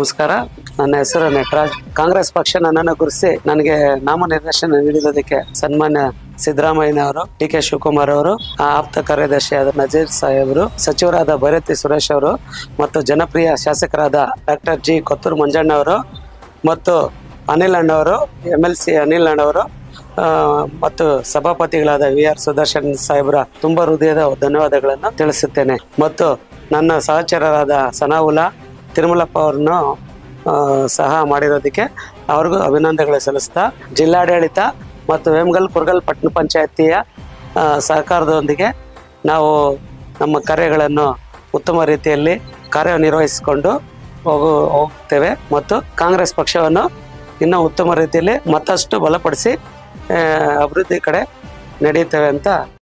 ನಮಸ್ಕಾರ. ನನ್ನ ಹೆಸರು ನಟರಾಜ್. ಕಾಂಗ್ರೆಸ್ ಪಕ್ಷ ನನ್ನನ್ನು ಗುರುತಿಸಿ ನನಗೆ ನಾಮನಿರ್ದೇಶನ ನೀಡಿರುವುದಕ್ಕೆ ಸನ್ಮಾನ್ಯ ಸಿದ್ದರಾಮಯ್ಯನವರು, ಡಿ ಕೆ ಶಿವಕುಮಾರ್ ಅವರು, ಆಪ್ತ ಕಾರ್ಯದರ್ಶಿಯಾದ ನಜೀರ್ ಸಾಹೇಬರು, ಸಚಿವರಾದ ಭೈರತಿ ಸುರೇಶ್ ಅವರು ಮತ್ತು ಜನಪ್ರಿಯ ಶಾಸಕರಾದ ಡಾಕ್ಟರ್ ಜಿ ಕೊತ್ತೂರು ಮಂಜಣ್ಣ ಅವರು ಮತ್ತು ಅನಿಲ್ ಅಣ್ಣವರು, MLC ಅನಿಲ್ ಅಣ್ಣವರು ಮತ್ತು ಸಭಾಪತಿಗಳಾದ VR ಸುದರ್ಶನ್ ಸಾಹೇಬರ ತುಂಬ ಹೃದಯದ ಧನ್ಯವಾದಗಳನ್ನು ತಿಳಿಸುತ್ತೇನೆ. ಮತ್ತು ನನ್ನ ಸಹಚರರಾದ ಸನಾವುಲ್ಲಾ, ತಿರುಮಲಪ್ಪ ಅವರನ್ನು ಸಹ ಮಾಡಿರೋದಕ್ಕೆ ಅವ್ರಿಗೂ ಅಭಿನಂದನೆಗಳು ಸಲ್ಲಿಸ್ತಾ, ಜಿಲ್ಲಾಡಳಿತ ಮತ್ತು ವೇಮಗಲ್ ಕುರ್ಗಲ್ ಪಟ್ಟಣ ಪಂಚಾಯತಿಯ ಸಹಕಾರದೊಂದಿಗೆ ನಾವು ನಮ್ಮ ಕಾರ್ಯಗಳನ್ನು ಉತ್ತಮ ರೀತಿಯಲ್ಲಿ ಕಾರ್ಯನಿರ್ವಹಿಸಿಕೊಂಡು ಹೋಗ್ತೇವೆ ಮತ್ತು ಕಾಂಗ್ರೆಸ್ ಪಕ್ಷವನ್ನು ಇನ್ನೂ ಉತ್ತಮ ರೀತಿಯಲ್ಲಿ ಮತ್ತಷ್ಟು ಬಲಪಡಿಸಿ ಅಭಿವೃದ್ಧಿ ಕಡೆ ನಡೆಯುತ್ತೇವೆ ಅಂತ